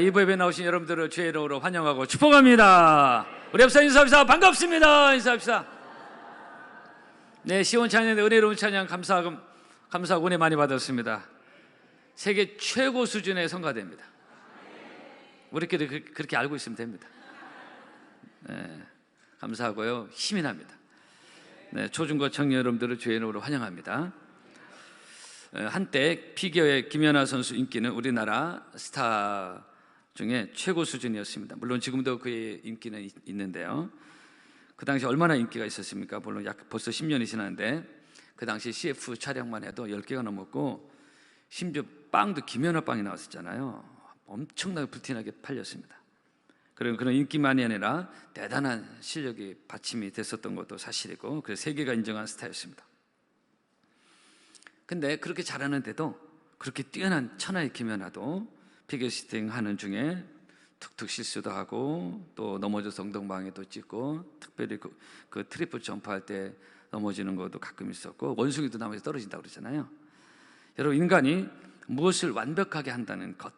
이부 예배 나오신 여러분들을 주의 이름으로 환영하고 축복합니다. 우리 옆사 인사합시다. 반갑습니다. 인사합시다. 네, 시온 찬양, 은혜로운 찬양 감사하고 은혜 많이 받았습니다. 세계 최고 수준의 성가대입니다. 우리끼리 그렇게 알고 있으면 됩니다. 네, 감사하고요. 힘이 납니다. 네, 초중고 청년 여러분들을 주의 이름으로 환영합니다. 한때 피겨의 김연아 선수 인기는 우리나라 스타 중에 최고 수준이었습니다. 물론 지금도 그의 인기는 있는데요. 그 당시 얼마나 인기가 있었습니까? 물론 벌써 10년이 지났는데 그 당시 CF 촬영만 해도 10개가 넘었고 심지어 빵도 김연아 빵이 나왔었잖아요. 엄청나게 불티나게 팔렸습니다. 그런 인기만이 아니라 대단한 실력이 받침이 됐었던 것도 사실이고 그래서 세계가 인정한 스타였습니다. 근데 그렇게 잘하는데도 그렇게 뛰어난 천하의 김연아도 피겨스케이팅 하는 중에 툭툭 실수도 하고 또 넘어져서 엉덩방에도 찍고 특별히 그 트리플 점프할 때 넘어지는 것도 가끔 있었고 원숭이도 나무에서 떨어진다고 그러잖아요. 여러분, 인간이 무엇을 완벽하게 한다는 것,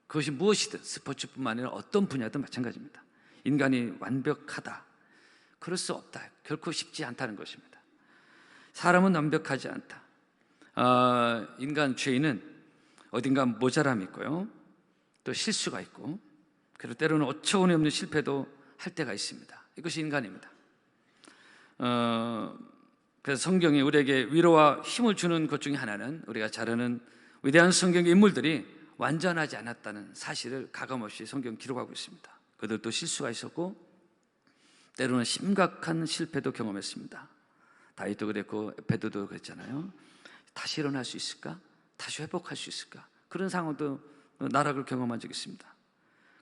그것이 무엇이든 스포츠뿐만 아니라 어떤 분야든 마찬가지입니다. 인간이 완벽하다, 그럴 수 없다, 결코 쉽지 않다는 것입니다. 사람은 완벽하지 않다. 인간 죄인은 어딘가 모자람이 있고요, 또 실수가 있고, 그리고 때로는 어처구니 없는 실패도 할 때가 있습니다. 이것이 인간입니다. 그래서 성경이 우리에게 위로와 힘을 주는 것 중에 하나는 우리가 잘 아는 위대한 성경의 인물들이 완전하지 않았다는 사실을 가감없이 성경 기록하고 있습니다. 그들도 실수가 있었고 때로는 심각한 실패도 경험했습니다. 다윗도 그랬고 베드로도 그랬잖아요. 다시 일어날 수 있을까? 다시 회복할 수 있을까? 그런 상황도 나락을 경험한 적이 있습니다.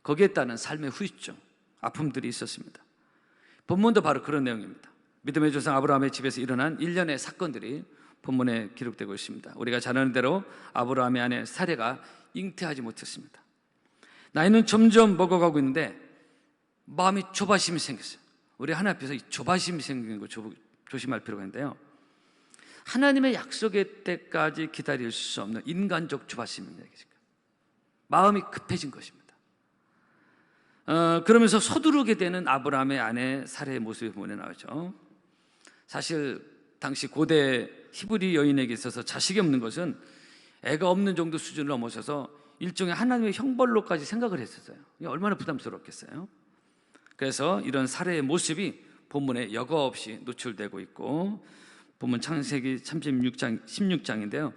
거기에 따른 삶의 후유증, 아픔들이 있었습니다. 본문도 바로 그런 내용입니다. 믿음의 조상 아브라함의 집에서 일어난 일련의 사건들이 본문에 기록되고 있습니다. 우리가 잘 아는 대로 아브라함의 아내 사레가 잉태하지 못했습니다. 나이는 점점 먹어가고 있는데 마음이 조바심이 생겼어요. 우리 하나님 앞에서 이 조바심이 생기는 거 조심할 필요가 있는데요, 하나님의 약속의 때까지 기다릴 수 없는 인간적 조바심입니다. 마음이 급해진 것입니다. 그러면서 서두르게 되는 아브라함의 아내 사레의 모습이 본문에 나오죠. 사실 당시 고대 히브리 여인에게 있어서 자식이 없는 것은 애가 없는 정도 수준을 넘어서서 일종의 하나님의 형벌로까지 생각을 했었어요. 얼마나 부담스럽겠어요. 그래서 이런 사례의 모습이 본문에 여과 없이 노출되고 있고, 본문 창세기 16장인데요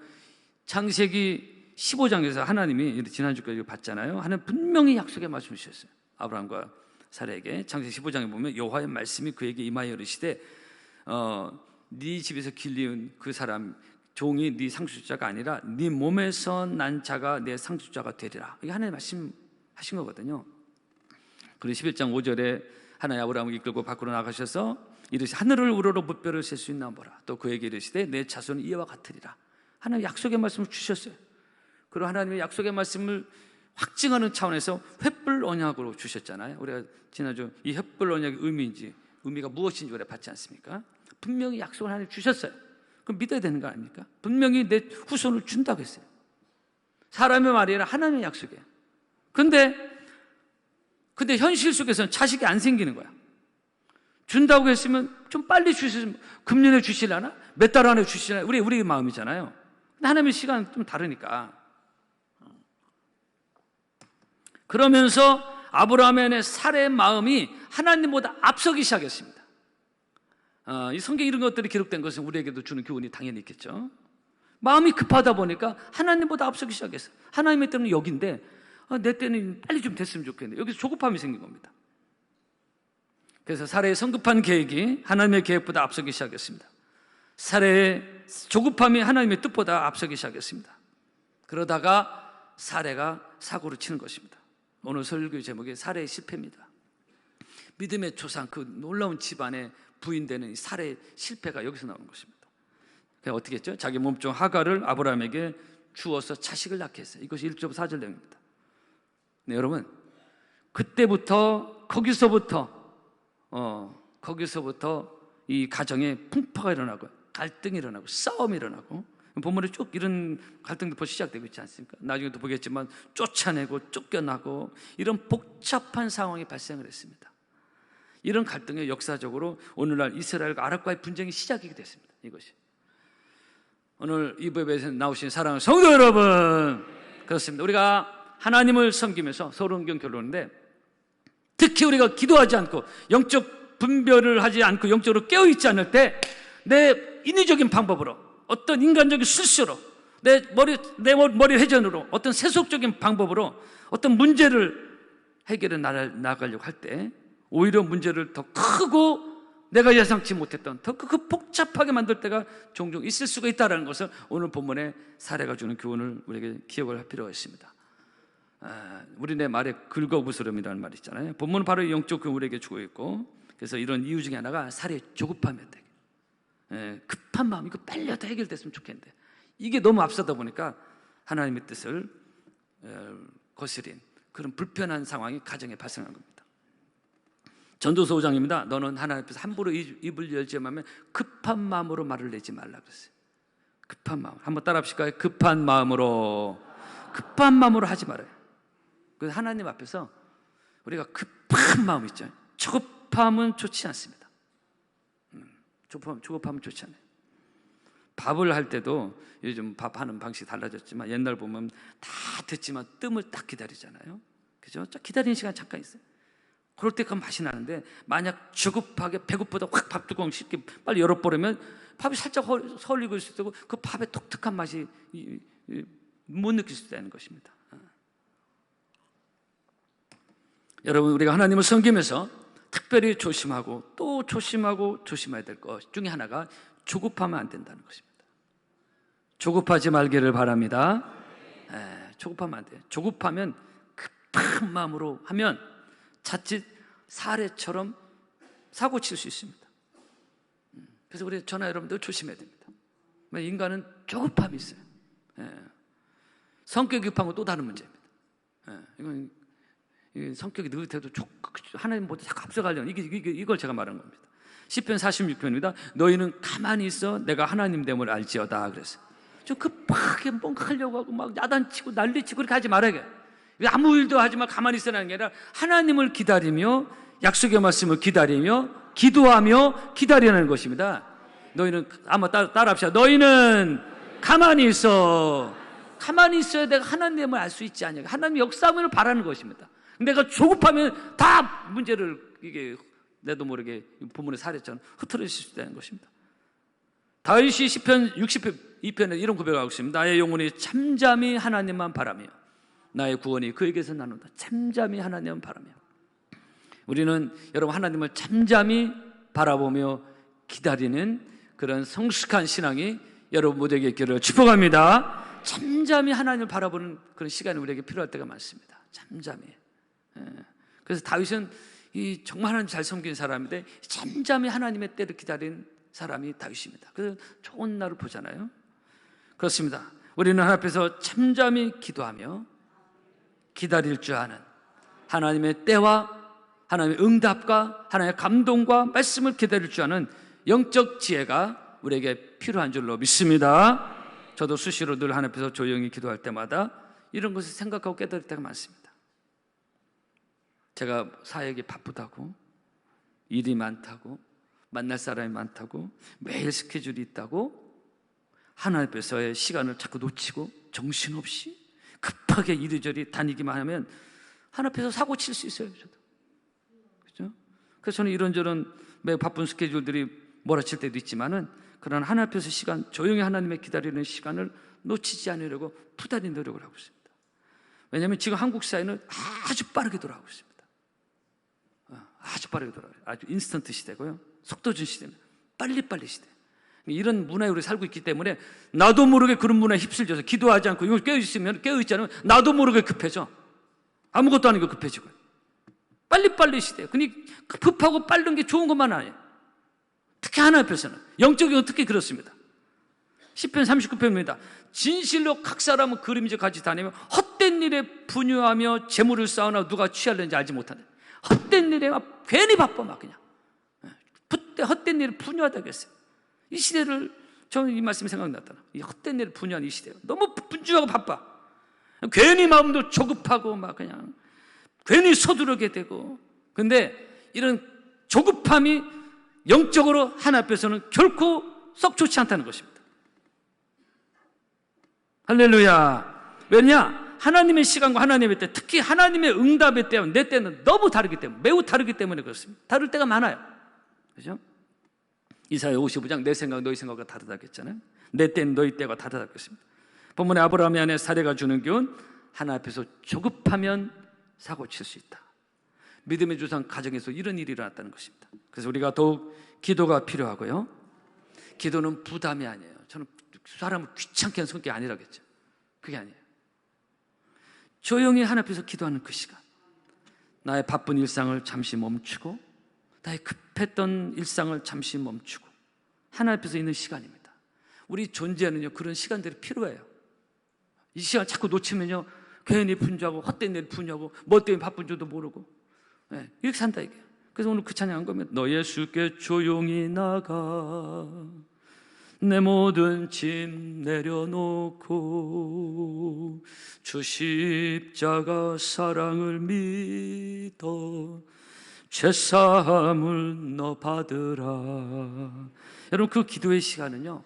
창세기 15장에서 하나님이 지난주까지 봤잖아요. 하나님 분명히 약속의 말씀을 주셨어요. 아브라함과 사레에게 창세기 15장에 보면 여호와의 말씀이 그에게 임하여 이르시되 네 집에서 길리운 그 사람 종이 네 상속자가 아니라 네 몸에서 난 자가 내 상속자가 되리라. 이게 하나님 말씀하신 거거든요. 그리고 11장 5절에 하나님 아브라함을 이끌고 밖으로 나가셔서 이르시되 하늘을 우러러 무뼈를 셀 수 있나 보라. 또 그에게 이르시되 내 자손은 이와 같으리라. 하나님 약속의 말씀을 주셨어요. 그리고 하나님의 약속의 말씀을 확증하는 차원에서 횃불 언약으로 주셨잖아요. 우리가 지난주 이 횃불 언약의 의미가 무엇인지 우리가 봤지 않습니까? 분명히 약속을 하나님 주셨어요. 그럼 믿어야 되는 거 아닙니까? 분명히 내 후손을 준다고 했어요. 사람의 말이 아니라 하나님의 약속이에요. 근데 현실 속에서는 자식이 안 생기는 거야. 준다고 했으면 좀 빨리 주시면, 금년에 주시려나? 몇 달 안에 주시려나? 우리 마음이잖아요. 근데 하나님의 시간은 좀 다르니까. 그러면서 아브라함의 아내 사레의 마음이 하나님보다 앞서기 시작했습니다. 이 성경 이런 것들이 기록된 것은 우리에게도 주는 교훈이 당연히 있겠죠. 마음이 급하다 보니까 하나님보다 앞서기 시작했어요. 하나님의 때는 여기인데 내 때는 빨리 좀 됐으면 좋겠는데 여기서 조급함이 생긴 겁니다. 그래서 사레의 성급한 계획이 하나님의 계획보다 앞서기 시작했습니다. 사레의 조급함이 하나님의 뜻보다 앞서기 시작했습니다. 그러다가 사레가 사고를 치는 것입니다. 오늘 설교 제목이 사레의 실패입니다. 믿음의 조상, 그 놀라운 집안의 부인되는 사레의 실패가 여기서 나오는 것입니다. 그래서 어떻게 했죠? 자기 몸종 하갈을 아브라함에게 주어서 자식을 낳게 했어요. 이것이 1절 4절 내용입니다. 네, 여러분, 그때부터 거기서부터 이 가정에 풍파가 일어나고 갈등이 일어나고 싸움이 일어나고 본문에 쭉 이런 갈등도 벌써 시작되고 있지 않습니까? 나중에도 보겠지만 쫓아내고 쫓겨나고 이런 복잡한 상황이 발생을 했습니다. 이런 갈등이 역사적으로 오늘날 이스라엘과 아랍과의 분쟁이 시작이 됐습니다. 이것이 오늘 이 예배에 나오신 사랑하는 성도 여러분, 그렇습니다. 우리가 하나님을 섬기면서 서론경 결론인데, 특히 우리가 기도하지 않고 영적 분별을 하지 않고 영적으로 깨어있지 않을 때 내 인위적인 방법으로, 어떤 인간적인 실수로, 내 머리 회전으로, 어떤 세속적인 방법으로 어떤 문제를 해결해 나가려고 할 때 오히려 문제를 더 크고 내가 예상치 못했던 더 복잡하게 만들 때가 종종 있을 수가 있다는 것을 오늘 본문의 사례가 주는 교훈을 우리에게 기억을 할 필요가 있습니다. 우리네 말에 긁어부스럼이라는 말이 있잖아요. 본문은 바로 영적 교훈을 우리에게 주고 있고, 그래서 이런 이유 중에 하나가 사례의 조급함이었다. 급한 마음, 이거 빨리 해결됐으면 좋겠는데 이게 너무 앞서다 보니까 하나님의 뜻을 거스린 그런 불편한 상황이 가정에 발생한 겁니다. 전도서 5장입니다. 너는 하나님 앞에서 함부로 입을 열지 말면 급한 마음으로 말을 내지 말라 그랬어요. 급한 마음, 한번 따라 합시까요? 급한 마음으로 하지 말아요. 그래서 하나님 앞에서 우리가 급한 마음 있죠. 조급함은 좋지 않습니다. 조급함은 좋지 않아요. 밥을 할 때도 요즘 밥하는 방식이 달라졌지만 옛날 보면 다 됐지만 뜸을 딱 기다리잖아요. 그죠? 기다리는 시간 잠깐 있어요. 그럴 때 그 맛이 나는데, 만약 조급하게 배고프다 확 밥 뚜껑 쉽게 빨리 열어버리면 밥이 살짝 설리고 있을 때고 그 밥의 독특한 맛이 못 느낄 수 있다는 것입니다. 여러분, 우리가 하나님을 섬기면서 특별히 조심하고 또 조심해야 될 것 중에 하나가 조급하면 안 된다는 것입니다. 조급하지 말기를 바랍니다. 조급하면 안 돼요. 조급하면 급한 마음으로 하면 자칫 사례처럼 사고 칠 수 있습니다. 그래서 우리 전화 여러분들 조심해야 됩니다. 인간은 조급함이 있어요. 성격이 급한 건 또 다른 문제입니다. 이건 성격이 느긋해도 하나님보다 자꾸 앞서가려는 이걸 제가 말하는 겁니다. 시편 46편입니다. 너희는 가만히 있어 내가 하나님 됨을 알지어다 그랬어요. 좀 급하게 뭔가 하려고 하고 막 야단치고 난리치고 그렇게 하지 말아야. 아무 일도 하지 마, 가만히 있으라는 게 아니라 하나님을 기다리며 약속의 말씀을 기다리며 기도하며 기다리는 것입니다. 너희는 아마 따라합시다. 너희는 가만히 있어. 가만히 있어야 내가 하나님을 알 수 있지 않냐. 하나님 역사함을 바라는 것입니다. 내가 조급하면 다 문제를 이게 내도 모르게 본문의 사례처럼 흐트러질 수 있다는 것입니다. 다윗이 시편 62편에 이런 고백을 하고 있습니다. 나의 영혼이 잠잠히 하나님만 바라며 나의 구원이 그에게서 나눈다. 잠잠히 하나님만 바라며. 우리는 여러분 하나님을 잠잠히 바라보며 기다리는 그런 성숙한 신앙이 여러분 모두에게 있기를 축복합니다. 잠잠히 하나님을 바라보는 그런 시간이 우리에게 필요할 때가 많습니다. 잠잠히. 그래서 다윗은 정말 하나님 잘 섬긴 사람인데 잠잠히 하나님의 때를 기다린 사람이 다윗입니다. 그래서 좋은 날을 보잖아요. 그렇습니다. 우리는 하나님 앞에서 잠잠히 기도하며 기다릴 줄 아는 하나님의 때와 하나님의 응답과 하나님의 감동과 말씀을 기다릴 줄 아는 영적 지혜가 우리에게 필요한 줄로 믿습니다. 저도 수시로 늘 하나님 앞에서 조용히 기도할 때마다 이런 것을 생각하고 깨달을 때가 많습니다. 제가 사역이 바쁘다고, 일이 많다고, 만날 사람이 많다고, 매일 스케줄이 있다고 하나님 앞에서의 시간을 자꾸 놓치고 정신없이 급하게 이리저리 다니기만 하면 하나님 앞에서 사고 칠 수 있어요. 저도. 그렇죠? 그래서 저는 이런저런 매우 바쁜 스케줄들이 몰아칠 때도 있지만은 그러나 하나님 앞에서 시간, 조용히 하나님의 기다리는 시간을 놓치지 않으려고 부단히 노력을 하고 있습니다. 왜냐하면 지금 한국 사회는 아주 빠르게 돌아가고 있습니다. 아주 빠르게 돌아가요. 아주 인스턴트 시대고요. 속도준 시대입니다. 빨리빨리 시대. 이런 문화에 우리 살고 있기 때문에 나도 모르게 그런 문화에 휩쓸려서 기도하지 않고 이걸 깨어있지 않으면 나도 모르게 급해져. 아무것도 아니고 급해지고. 빨리빨리 시대예요. 근데 급하고 빠른 게 좋은 것만 아니에요. 특히 하나님 앞에서는. 영적인 특히 그렇습니다. 시편 39편입니다. 진실로 각 사람은 그림자 같이 다니며 헛된 일에 분유하며 재물을 쌓으나 누가 취하려는지 알지 못하네. 헛된 일에 막 괜히 바빠 막 그냥. 헛된 일에 분유하다 그랬어요. 이 시대를 저는 이 말씀이 생각났다. 이 헛된 일을 분유하는 이 시대에 너무 분주하고 바빠. 괜히 마음도 조급하고 막 그냥 괜히 서두르게 되고. 근데 이런 조급함이 영적으로 하나님 앞에서는 결코 썩 좋지 않다는 것입니다. 할렐루야. 왜냐? 하나님의 시간과 하나님의 때, 특히 하나님의 응답의 때와 내 때는 너무 다르기 때문에, 매우 다르기 때문에 그렇습니다. 다를 때가 많아요. 그죠? 이사야 55장 내 생각 너희 생각과 다르다고 했잖아요. 내 때는 너희 때가 다르다고 했습니다. 본문에 아브라함의 아내 사례가 주는 교훈, 하나님 앞에서 조급하면 사고 칠 수 있다. 믿음의 조상 가정에서 이런 일이 일어났다는 것입니다. 그래서 우리가 더욱 기도가 필요하고요. 기도는 부담이 아니에요. 저는 사람을 귀찮게 하는 성격이 아니라겠죠. 그게 아니에요. 조용히 하나님 앞에서 기도하는 그 시간, 나의 바쁜 일상을 잠시 멈추고 나의 급했던 일상을 잠시 멈추고 하나님 앞에서 있는 시간입니다. 우리 존재는요 그런 시간들이 필요해요. 이 시간 자꾸 놓치면요 괜히 분주하고 헛된 일 분주하고 뭐 때문에 바쁜 줄도 모르고 이렇게 산다 이게. 그래서 오늘 그 찬양 한 거면 너 예수께 조용히 나가 내 모든 짐 내려놓고 주 십자가 사랑을 믿어 죄사함을 너 받으라. 여러분 그 기도의 시간은요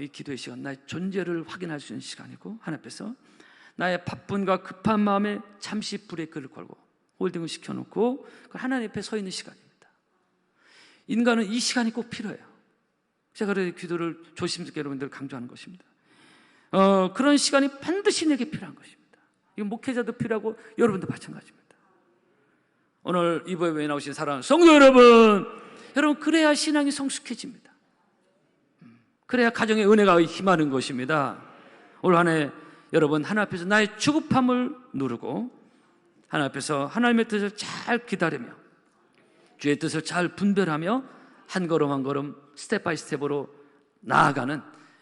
이 기도의 시간 나의 존재를 확인할 수 있는 시간이고 하나님 앞에서 나의 바쁜과 급한 마음에 잠시 브레이크를 걸고 홀딩을 시켜놓고 하나님 앞에 서 있는 시간입니다. 인간은 이 시간이 꼭 필요해요. 제가 그래서 기도를 조심스럽게 여러분들 강조하는 것입니다. 그런 시간이 반드시 내게 필요한 것입니다. 이건 목회자도 필요하고 여러분도 마찬가지입니다. 오늘 이번에 나오신 사랑하는 성도 여러분, 그래야 신앙이 성숙해집니다. 그래야 가정의 은혜가 힘하는 것입니다. 올 한 해 여러분 하나님 앞에서 나의 주급함을 누르고 하나님 앞에서 하나님의 뜻을 잘 기다리며 주의 뜻을 잘 분별하며 한 걸음 한 걸음 스텝 바이 스텝으로 나아가는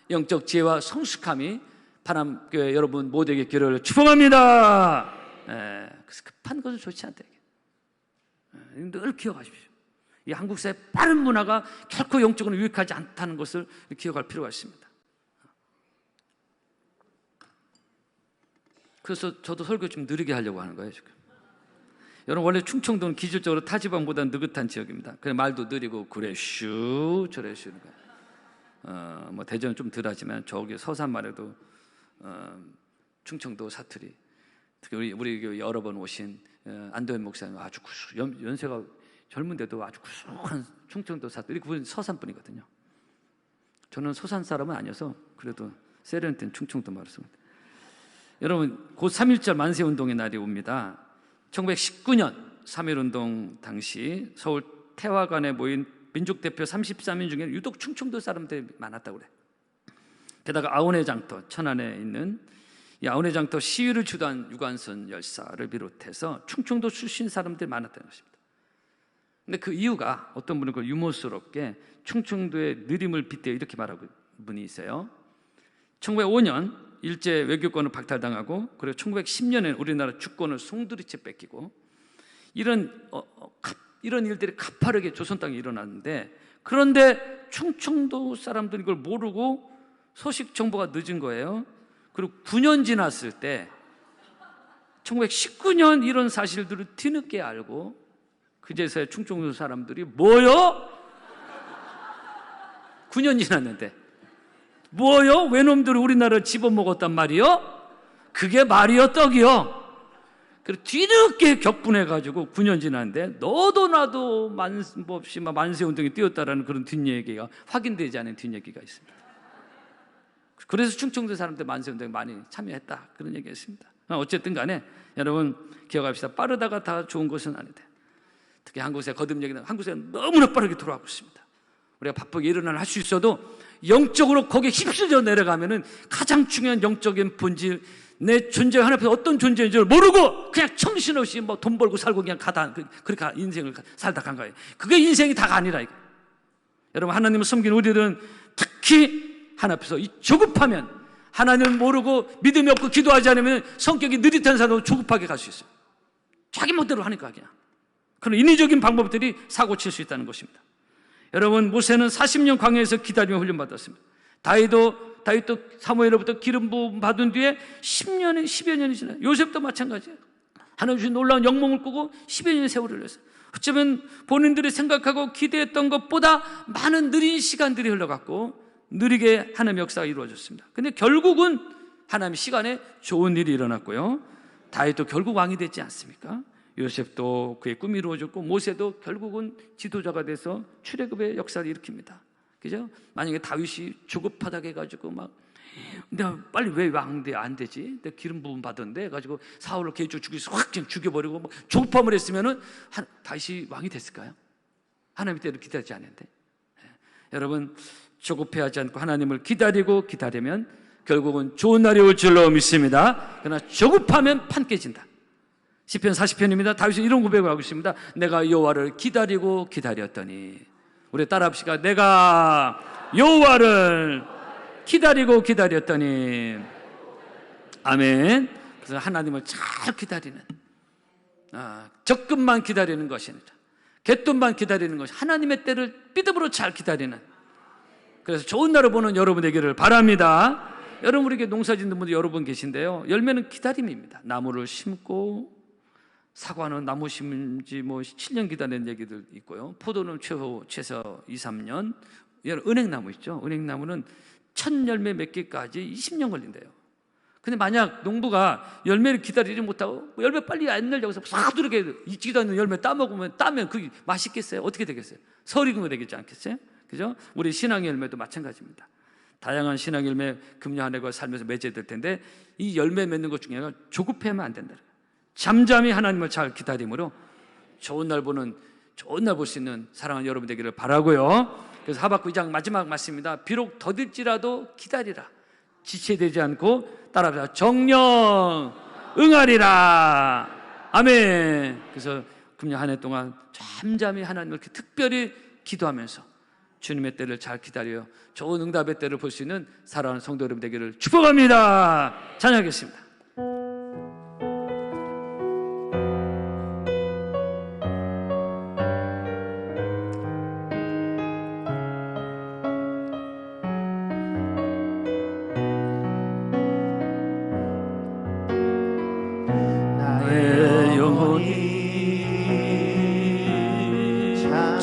영적 지혜와 성숙함이 바람교회 여러분 모두에게 기회를 축복합니다. 그래서 급한 것은 좋지 않다. 늘 기억하십시오. 이 한국 사회의 빠른 문화가 결코 영적으로 유익하지 않다는 것을 기억할 필요가 있습니다. 그래서 저도 설교 좀 느리게 하려고 하는 거예요 지금. 여러분 원래 충청도는 기술적으로 타지방보다 느긋한 지역입니다. 그래 말도 느리고 그래 슈 저래 슈. 뭐 대전은 좀 덜하지만 저기 서산만 해도 충청도 사투리. 특히 우리 교회 여러 번 오신 안도현 목사님 아주 연세가 젊은데도 아주 구수한 충청도 사투리. 그분 서산 분이거든요. 저는 서산 사람은 아니어서 그래도 세련된 충청도 말을 씁니다. 여러분 곧 3.1절 만세운동의 날이 옵니다. 1919년 3.1운동 당시 서울 태화관에 모인 민족대표 33인 중에 유독 충청도 사람들이 많았다고 그래요. 게다가 아우네 장터 천안에 있는 이 아우네 장터 시위를 주도한 유관선 열사를 비롯해서 충청도 출신 사람들이 많았다는 것입니다. 근데 그 이유가 어떤 분은 그 유머스럽게 충청도의 느림을 빗대어 이렇게 말하고 분이 있어요. 1905년 일제 외교권을 박탈당하고 그리고 1910년에 우리나라 주권을 송두리째 뺏기고 이런 일들이 가파르게 조선 땅에 일어났는데 그런데 충청도 사람들이 이걸 모르고 소식 정보가 늦은 거예요. 그리고 9년 지났을 때 1919년 이런 사실들을 뒤늦게 알고 그제서야 충청도 사람들이 뭐요? 9년 지났는데 뭐요? 외놈들이 우리나라를 집어먹었단 말이요? 그게 말이요 떡이요? 그리고 뒤늦게 격분해가지고 9년 지났는데 너도 나도 없이 만세운동에 뛰었다라는 그런 뒷얘기가 확인되지 않은 뒷얘기가 있습니다. 그래서 충청도 사람들 만세운동에 많이 참여했다 그런 얘기가 있습니다. 어쨌든 간에 여러분 기억합시다. 빠르다가 다 좋은 것은 아니다. 특히 한국사회 거듭 얘기는 한국사회는 너무나 빠르게 돌아가고 있습니다. 우리가 바쁘게 일어날 수 있어도 영적으로 거기에 휩쓸려 내려가면은 가장 중요한 영적인 본질, 내 존재가 하나님 앞에 어떤 존재인지를 모르고 그냥 정신없이 뭐 돈 벌고 살고 그냥 그렇게 인생을 살다 간 거예요. 그게 인생이 다가 아니라 이거. 여러분 하나님을 섬기는 우리들은 특히 하나님 앞에서 이 조급하면 하나님을 모르고 믿음이 없고 기도하지 않으면 성격이 느릿한 사람은 조급하게 갈 수 있어요. 자기 멋대로 하니까 그냥. 그런 인위적인 방법들이 사고 칠 수 있다는 것입니다. 여러분, 모세는 40년 광야에서 기다리며 훈련받았습니다. 다윗도 사무엘로부터 기름 부음 받은 뒤에 10여 년이 지나요. 요셉도 마찬가지예요. 하나님 주신 놀라운 영몽을 꾸고 10여 년의 세월을 흘렸어요. 어쩌면 본인들이 생각하고 기대했던 것보다 많은 느린 시간들이 흘러갔고 느리게 하나님의 역사가 이루어졌습니다. 근데 결국은 하나님의 시간에 좋은 일이 일어났고요. 다윗도 결국 왕이 됐지 않습니까? 요셉도 그의 꿈이 이루어졌고 모세도 결국은 지도자가 돼서 출애굽의 역사를 일으킵니다. 그죠? 만약에 다윗이 조급하다고 해가지고 막 내가 빨리 왜 왕대 안 되지? 내가 기름 부음 받았는데 해가지고 사울을 개주 죽여서 확 죽여버리고 막 조급함을 했으면은 다윗이 왕이 됐을까요? 하나님의 때를 기다리지 않는데. 여러분, 조급해하지 않고 하나님을 기다리면 결국은 좋은 날이 올 줄로 믿습니다. 그러나 조급하면 판 깨진다. 시편 40편입니다. 다윗은 이런 고백을 하고 있습니다. 내가 여호와를 기다렸더니. 우리 따라합시다. 내가 여호와를 기다렸더니. 아멘. 그래서 하나님을 잘 기다리는, 적금만 기다리는 것이 아니라 갯돈만 기다리는 것이 하나님의 때를 믿음으로 잘 기다리는, 그래서 좋은 날을 보는 여러분 되기를 바랍니다. 여러분, 우리에게 농사 짓는 분들 여러 분 계신데요, 열매는 기다림입니다. 나무를 심고 사과는 나무 심은 지 7년 기다리는 얘기들 있고요. 포도는 최소 2, 3년. 은행나무 있죠. 은행나무는 첫 열매 맺기까지 20년 걸린대요. 근데 만약 농부가 열매를 기다리지 못하고 열매 빨리 안 열려고 해서 사두르게 익지도 않는 열매 따면 그게 맛있겠어요? 어떻게 되겠어요? 설익은 되겠지 않겠어요? 그죠? 우리 신앙의 열매도 마찬가지입니다. 다양한 신앙 열매 금요 한 해가 살면서 맺어야 될 텐데 이 열매 맺는 것 중에 하나가 조급해하면 안 된다. 잠잠히 하나님을 잘 기다림으로 좋은 날 볼 수 있는 사랑하는 여러분 되기를 바라고요. 그래서 하박국 2장 마지막 말씀입니다. 비록 더딜지라도 기다리라. 지체되지 않고 따라합시다. 정령 응하리라. 아멘. 그래서 금년 한 해 동안 잠잠히 하나님을 이렇게 특별히 기도하면서 주님의 때를 잘 기다려 좋은 응답의 때를 볼 수 있는 사랑하는 성도 여러분 되기를 축복합니다. 찬양하겠습니다.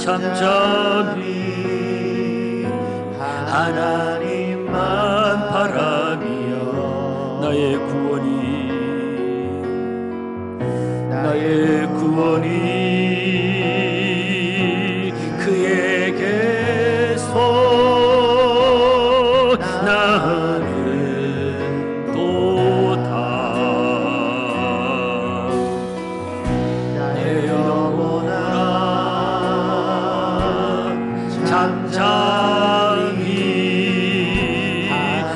잠잠히 하나님만 바라며 나의 구원이 그에게서 나는 도다. 내 영혼아 잠잠히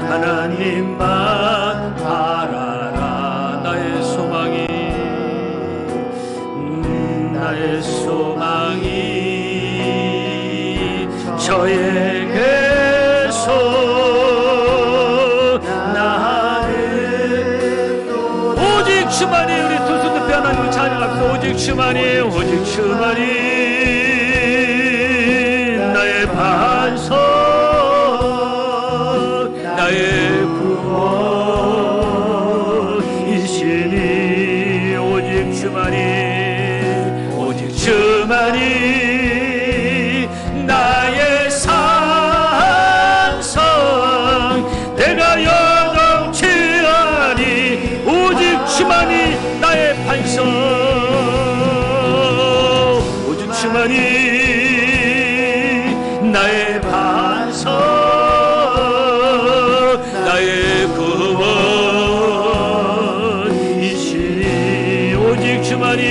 하나님만 바라라. 나의 소망이 저에게서 나는 오직 주만이. 우리 두 손 높이 하나님을 찬양합시다. 오직 주만이 나의 반석, 나의 구원이시니. 오직 주만이 나의 산성, 내가 여동치 아니. 오직 주만이 나의 반석, 오직 주만이 나의 반석, 나의 구원이시니. 오직 주만이